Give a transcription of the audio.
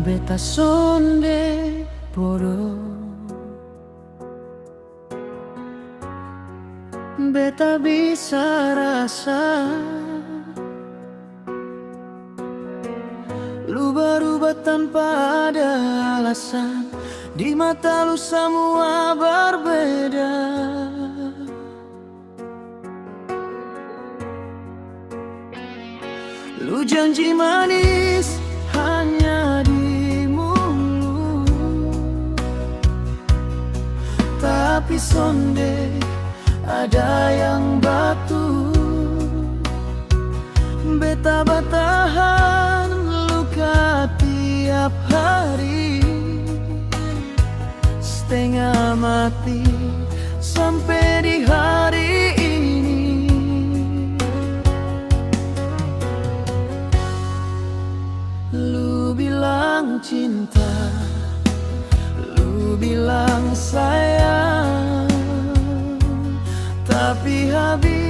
Beta sonde bodoh, beta bisa rasa lu berubah tanpa ada alasan. Di mata lu semua berbeda. Lu janji manis hanya di mulut, tapi sonde ada yang batu. Beta bertahan luka tiap hari, setengah mati sampai di hari ini. Lu bilang cinta, lu bilang sayang, tapi habis